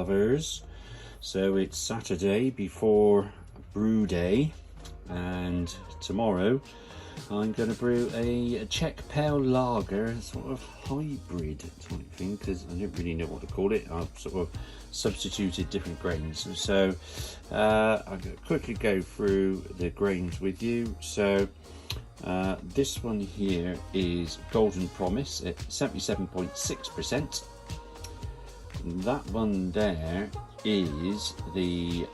lovers. So it's Saturday before brew day, and tomorrow I'm going to brew a Czech Pale Lager, sort of hybrid type thing, because I don't really know what to call it. I've sort of substituted different grains. So I'm going to quickly go through the grains with you. So this one here is Golden Promise at 77.6%. That one there is the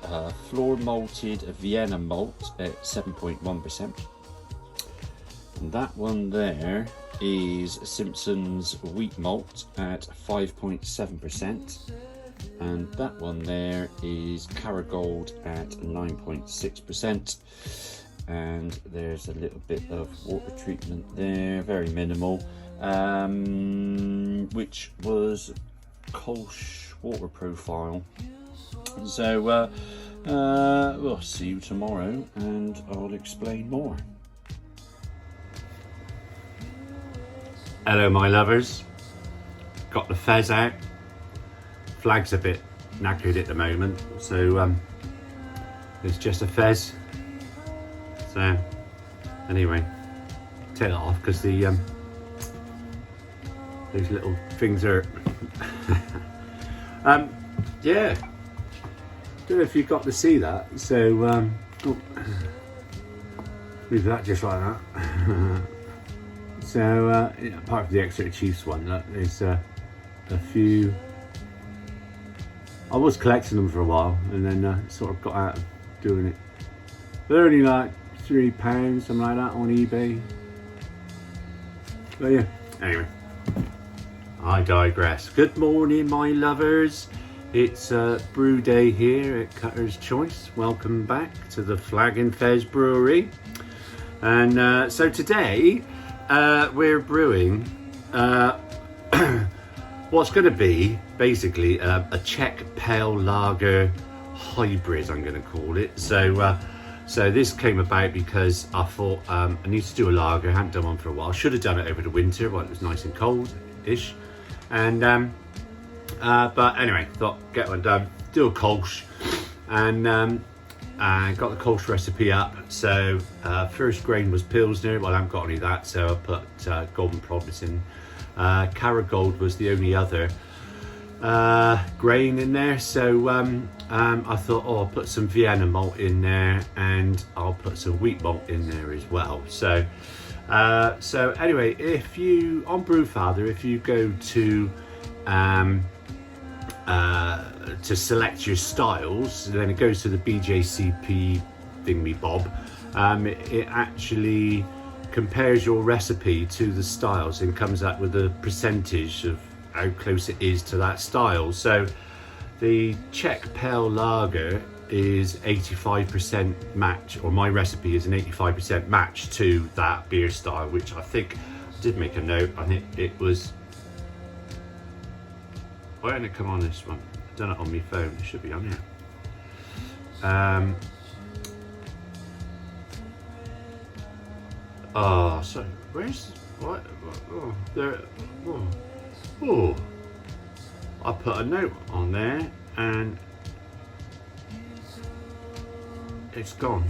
floor malted Vienna malt at 7.1%. That one there is Simpson's wheat malt at 5.7%, and that one there is Caragold at 9.6%. And there's a little bit of water treatment there, very minimal, which was Kolsch water profile. So we'll see you tomorrow and I'll explain more. Hello my lovers, got the fez out. Flag's a bit knackered at the moment, so it's just a fez. So anyway, take it off because the these little things are yeah, don't know if you got to see that. So leave that just like that. So apart from the Exeter Chiefs one, there's a few. I was collecting them for a while and then sort of got out of doing it. They're only like £3, something like that on eBay. But yeah, anyway, I digress. Good morning my lovers. It's brew day here at Cutter's Choice. Welcome back to the Flag and Fez Brewery. And so today we're brewing what's going to be basically a Czech Pale Lager hybrid, I'm going to call it. So this came about because I thought I need to do a lager. I hadn't done one for a while. Should have done it over the winter while it was nice and cold-ish. And but anyway, thought get one done, do a Kolsch, and I got the Kolsch recipe up. So first grain was Pilsner. Well, I haven't got any of that, so I put Golden Promise in. Caragold was the only other grain in there. So I thought, oh, I'll put some Vienna malt in there, and I'll put some wheat malt in there as well. So so anyway, if you on Brewfather, if you go to select your styles, then it goes to the BJCP thingy bob. It actually compares your recipe to the styles and comes up with a percentage of how close it is to that style. So the Czech Pale Lager is 85% match, or my recipe is an 85% match to that beer style, which I think I did make a note. I think it was, why didn't it come on this one? I've done it on my phone, it should be on here. Oh, so where's what? Oh, there. Oh, I put a note on there and it's gone.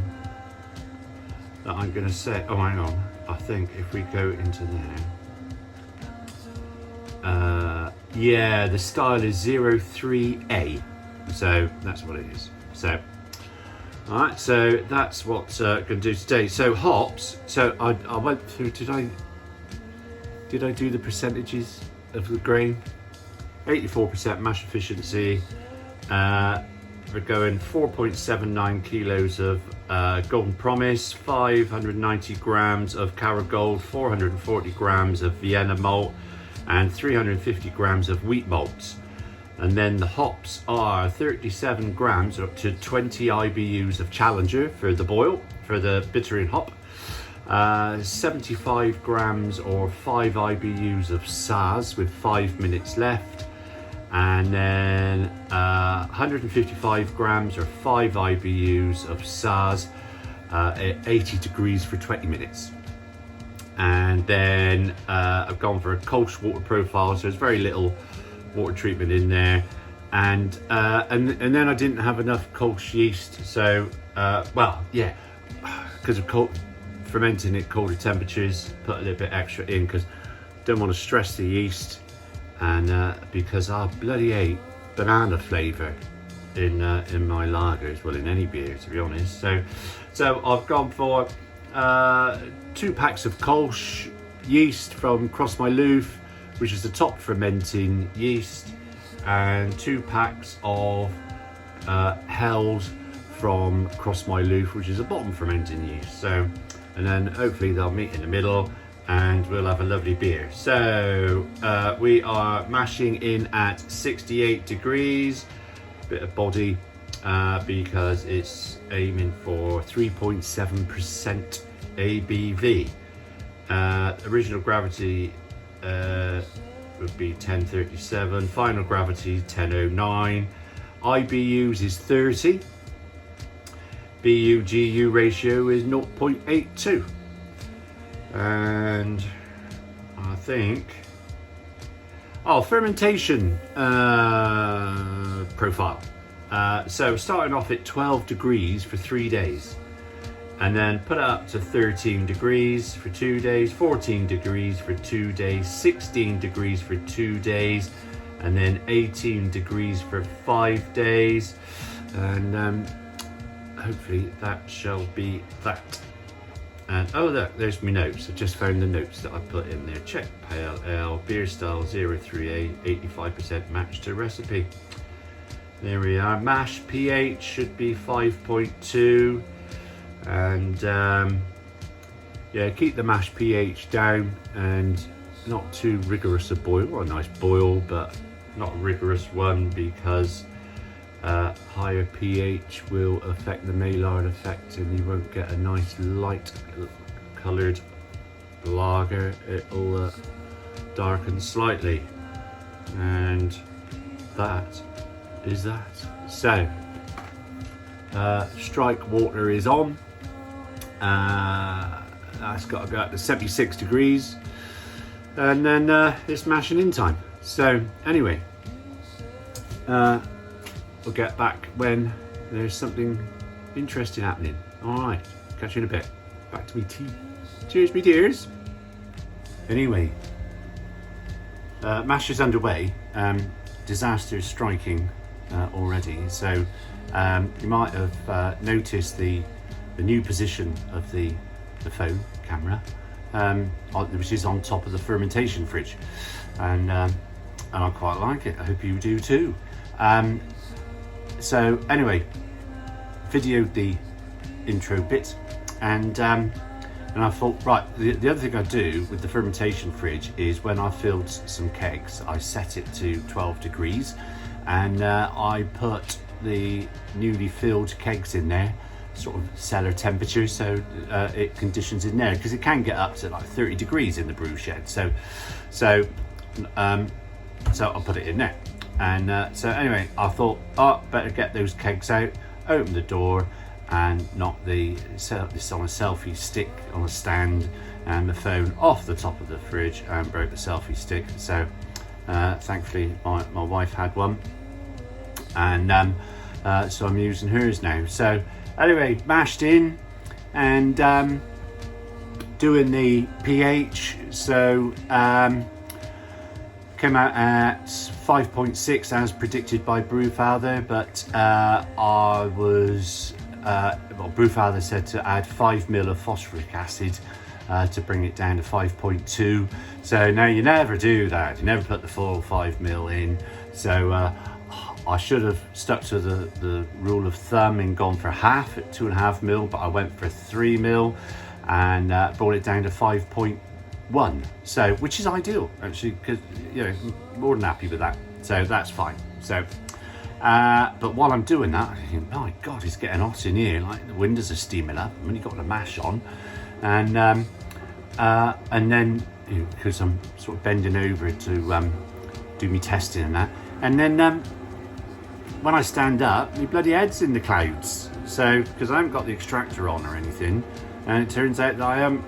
That I'm going to say. Oh, hang on. I think if we go into there, yeah, the style is 03A. So that's what it is. So. Alright, so that's what I'm going to do today. So hops, so I went through, did I do the percentages of the grain? 84% mash efficiency. We're going 4.79 kilos of Golden Promise, 590 grams of Caragold, 440 grams of Vienna malt, and 350 grams of wheat malt. And then the hops are 37 grams up to 20 IBUs of Challenger for the boil, for the bittering hop. 75 grams or 5 IBUs of Saz with 5 minutes left. And then 155 grams or 5 IBUs of Saz at 80 degrees for 20 minutes. And then I've gone for a Kolsch water profile, so there's very little water treatment in there. and then I didn't have enough Kolsch yeast, so well, yeah, because of fermenting at colder temperatures, put a little bit extra in because don't want to stress the yeast, and because I bloody hate banana flavour in my lagers, well, in any beer, to be honest. So I've gone for 2 packs of Kolsch yeast from Cross My Loof, which is the top fermenting yeast, and 2 packs of Helles from Cross My Loof, which is a bottom fermenting yeast. So, and then hopefully they'll meet in the middle and we'll have a lovely beer. So we are mashing in at 68 degrees, bit of body, because it's aiming for 3.7% ABV. Original gravity would be 1037, final gravity 1009, IBUs is 30, BU-GU ratio is 0.82, and I think, fermentation profile. So starting off at 12 degrees for 3 days, and then put it up to 13 degrees for 2 days, 14 degrees for 2 days, 16 degrees for 2 days, and then 18 degrees for 5 days, and hopefully that shall be that. And oh, look, there's my notes. I just found the notes that I put in there. Czech Pale Ale, beer style 03A, 85% match to recipe. There we are. Mash pH should be 5.2, and yeah, keep the mash pH down and not too rigorous a boil. Well, a nice boil, but not a rigorous one, because higher pH will affect the Maillard effect and you won't get a nice light coloured lager. It'll darken slightly, and that is that. So strike water is on. That's got to go up to 76 degrees, and then it's mashing in time. So anyway, we'll get back when there's something interesting happening. All right, catch you in a bit. Back to me tea. Cheers, me dears. Anyway, mash is underway. Disaster is striking already. So you might have noticed the new position of the phone camera, which is on top of the fermentation fridge, and I quite like it. I hope you do too. So anyway, videoed the intro bit, and I thought, right, the other thing I do with the fermentation fridge is when I filled some kegs, I set it to 12 degrees, and I put the newly filled kegs in there, sort of cellar temperature, so it conditions in there, because it can get up to like 30 degrees in the brew shed. So I'll put it in there. And so anyway, I thought, better get those kegs out, open the door, and set up this on a selfie stick on a stand, and the phone off the top of the fridge, and broke the selfie stick. So thankfully my wife had one, and so I'm using hers now. So anyway, mashed in, and doing the pH. So came out at 5.6 as predicted by Brewfather, but Brewfather said to add 5 ml of phosphoric acid to bring it down to 5.2. So now you never do that. You never put the full 5 ml in. So I should have stuck to the rule of thumb and gone for half at 2.5 ml, but I went for 3 ml and brought it down to 5.1. So, which is ideal actually, because more than happy with that. So that's fine. So but while I'm doing that, I think, my God, it's getting hot in here. Like the windows are steaming up. I've only got the mash on, and then because I'm sort of bending over to do me testing and that, and then when I stand up, my bloody head's in the clouds. So because I haven't got the extractor on or anything, and it turns out that I haven't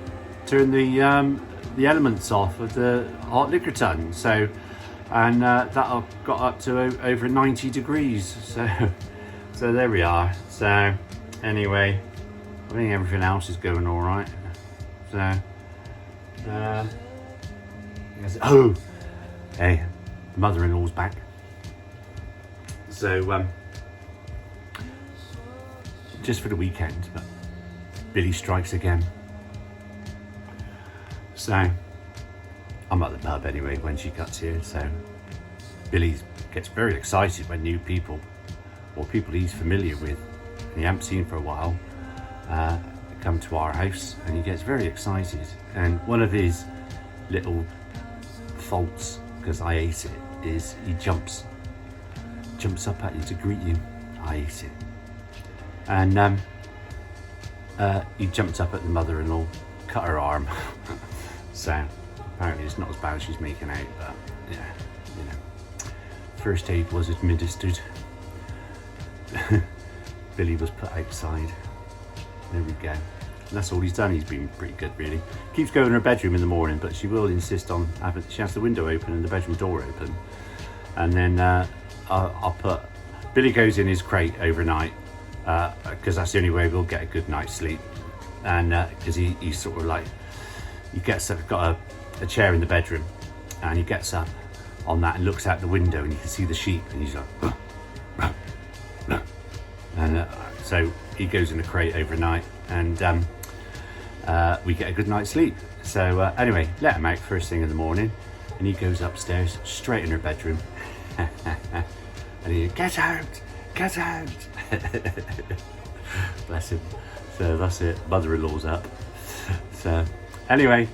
turned the elements off of the hot liquor tun. So and that got up to over 90 degrees. So there we are. So anyway, I think everything else is going all right. So oh, hey, mother-in-law's back. So just for the weekend, but Billy strikes again. So I'm at the pub anyway when she cuts here. So Billy gets very excited when new people or people he's familiar with and he hasn't seen for a while come to our house, and he gets very excited. And one of his little faults, because I hate it, is he jumps up at you to greet you. I hate it. And he jumped up at the mother-in-law, cut her arm. So apparently it's not as bad as she's making out, but yeah, you know, first aid was administered. Billy was put outside. There we go. And that's all he's done. He's been pretty good, really. Keeps going in her bedroom in the morning, but she will insist on having, she has the window open and the bedroom door open. And then I'll put, Billy goes in his crate overnight, because that's the only way we'll get a good night's sleep. And because he's sort of like, he gets up, got a chair in the bedroom, and he gets up on that and looks out the window, and you can see the sheep, and he's like, and so he goes in the crate overnight, and we get a good night's sleep. So anyway, let him out first thing in the morning, and he goes upstairs straight in her bedroom, and he get out, get out. Bless him. So that's it, mother-in-law's up. So anyway,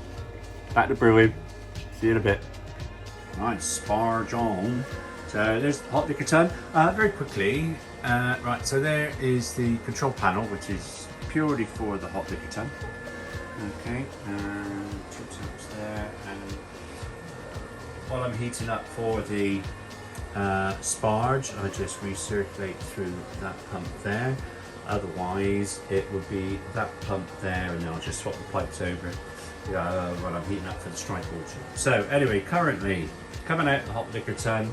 back to brewing. See you in a bit. Right, sparge on. So there's the hot liquor tun. Very quickly, right, so there is the control panel, which is purely for the hot liquor tun. Okay, and two taps there. And while I'm heating up for the sparge, I just recirculate through that pump there. Otherwise, it would be that pump there, and then I'll just swap the pipes over when I'm heating up for the strike water. So anyway, currently coming out the hot liquor tun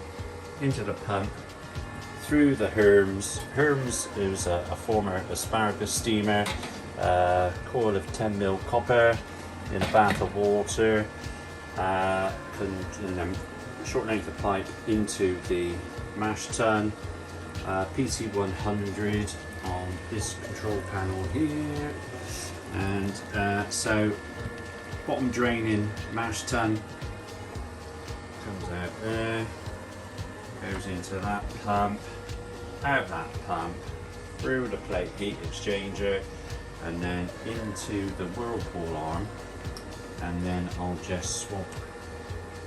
into the pump through the Herms. Herms is a former asparagus steamer, coil of 10mm copper in a bath of water, and then short length of pipe into the mash tun, PC100 on this control panel here, and so bottom draining mash tun comes out there, goes into that pump, out that pump, through the plate heat exchanger, and then into the whirlpool arm, and then I'll just swap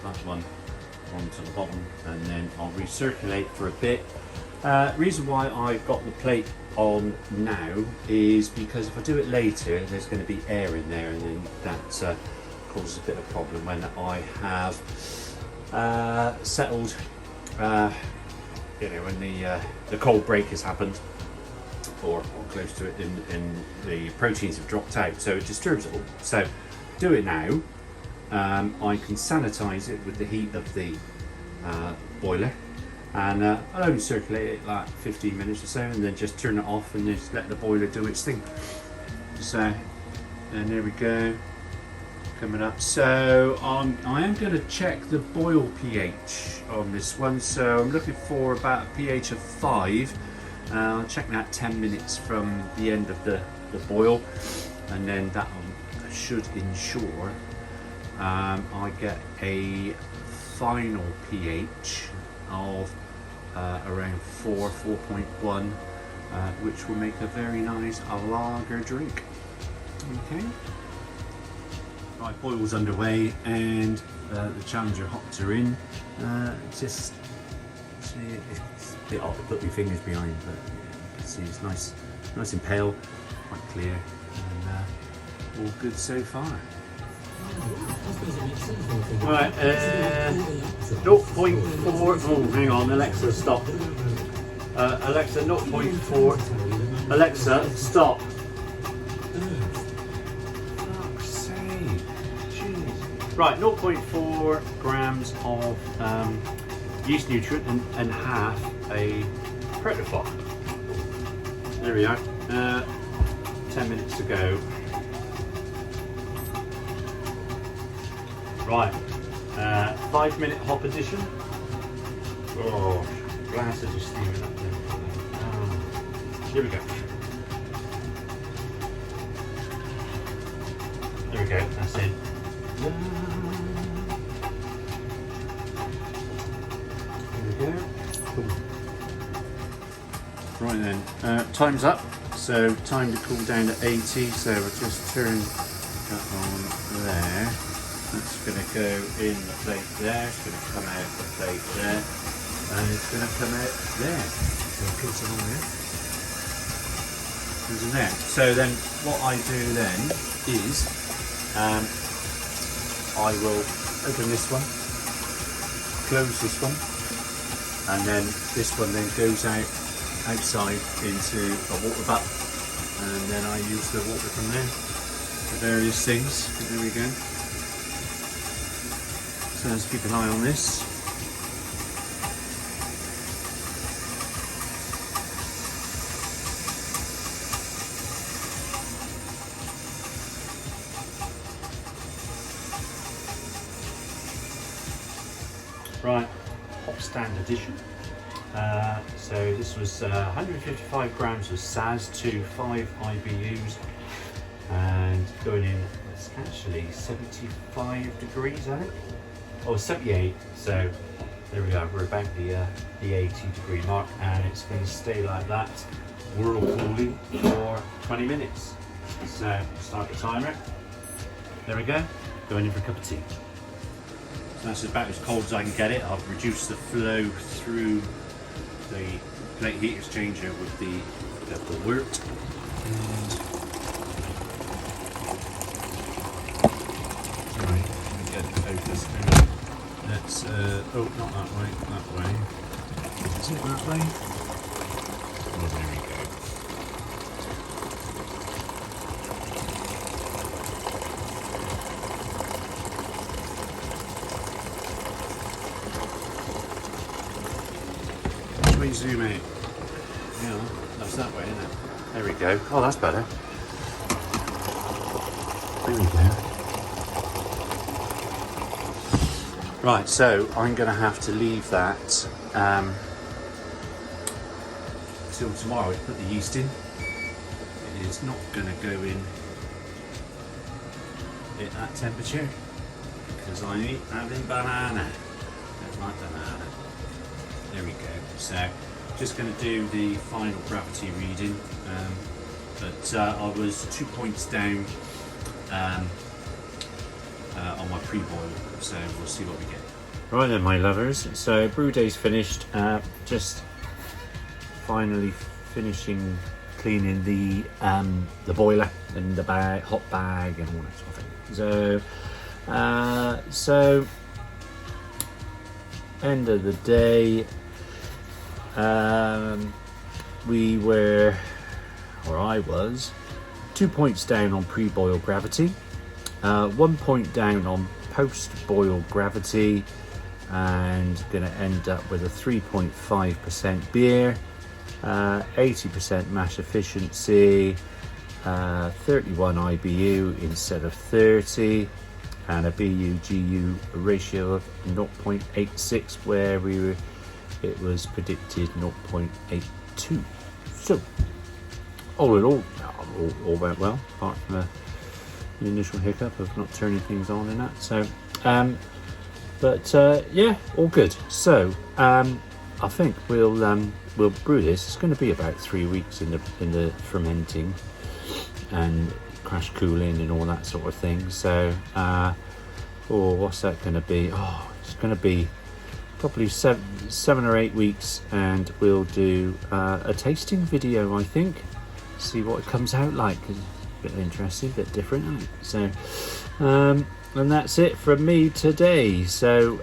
that one onto the bottom, and then I'll recirculate for a bit. Reason why I've got the plate on now is because if I do it later, there's going to be air in there, and then that causes a bit of problem when I have settled, you know, when the cold break has happened, or close to it, and the proteins have dropped out, so it disturbs it all. So do it now. I can sanitize it with the heat of the boiler, and I'll only circulate it like 15 minutes or so, and then just turn it off and just let the boiler do its thing. So, and there we go, coming up. So I am going to check the boil pH on this one. So I'm looking for about a pH of 5. I'll check that 10 minutes from the end of the boil, and then that should ensure I get a final pH of around 4.1, which will make a very nice lager drink. Okay. Right, boil's underway, and the Challenger hops are in. Just see, it's a bit hard to put my fingers behind, but you can see it's nice and pale, quite clear, and all good so far. Right, 0.4, oh hang on, Alexa stop. Alexa 0.4, Alexa stop. Fuck's sake, jeez. Right, 0.4 grams of yeast nutrient and half a protophile. There we are. 10 minutes to go. Right, 5-minute hop addition. Oh, glass are just steaming up there. Here we go. There we go, that's it. There we go. Right then, time's up. So time to cool down to 80. So we'll just turn that on there. That's going to go in the plate there. It's going to come out the plate there, and it's going to come out there. So put some on there. There's in there. So then, what I do then is I will open this one, close this one, and then this one then goes out outside into a water butt, and then I use the water from there for various things. There we go. So let's keep an eye on this. Right, hop stand edition. So this was 155 grams of SAS to 5 IBUs, and going in, it's actually 75 degrees, I think. Oh, 78. So there we go. We're about the 80 degree mark, and it's going to stay like that, whirlpooling for 20 minutes. So start the timer. There we go. Going in for a cup of tea. So that's about as cold as I can get it. I've reduced the flow through the plate heat exchanger with the wort. Sorry, let me get it focused now. Let's oh, not that way, that way. Is it that way? Oh, there we go. Which way zoom out? Yeah, that's that way, isn't it? There we go. Oh, that's better. There we go. Right, so I'm going to have to leave that till tomorrow to put the yeast in. It is not going to go in at that temperature because I ain't having banana. Don't like banana. There we go. So just going to do the final gravity reading, but I was 2 points down on my pre-boil, so we'll see what we get. Right then, my lovers, so brew day's finished. Just finally finishing cleaning the boiler and the bag, hot bag and all that sort of thing. So end of the day, we were, or I was, 2 points down on pre-boil gravity, 1 point down on post-boil gravity, and going to end up with a 3.5% beer, 80% mash efficiency, 31 IBU instead of 30, and a BU-GU ratio of 0.86 where it was predicted 0.82. So all in all went well, apart from the initial hiccup of not turning things on and that. So yeah, all good. So I think we'll brew this. It's going to be about 3 weeks in the fermenting and crash cooling and all that sort of thing. So what's that going to be? Oh, it's going to be probably 7 or 8 weeks, and we'll do a tasting video, I think. See what it comes out like. It's a bit interesting, a bit different, isn't it? So and that's it from me today. So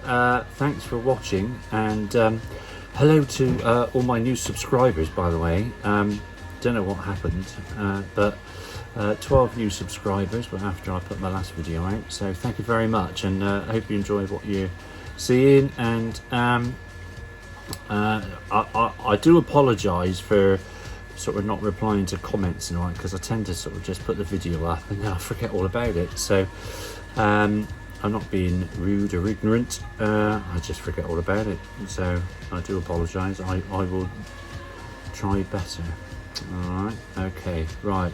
thanks for watching, and hello to all my new subscribers, by the way. Don't know what happened, but 12 new subscribers after I put my last video out. So thank you very much, and I hope you enjoy what you're seeing, and I do apologise for sort of not replying to comments and all that, because I tend to sort of just put the video up and then I forget all about it. So I'm not being rude or ignorant, I just forget all about it. So I do apologise. I will try better. Alright, okay, right.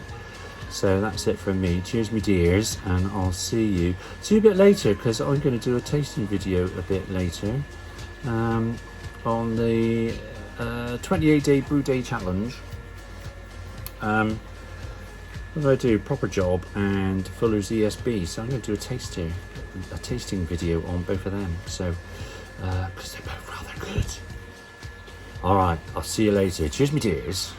So that's it from me. Cheers, me dears, and I'll see you a bit later, because I'm going to do a tasting video a bit later on the 28-day brew day challenge. What do I do? Proper job and Fuller's ESB. So I'm going to do a tasting video on both of them. So because they're both rather good. All right, I'll see you later. Cheers, me dears.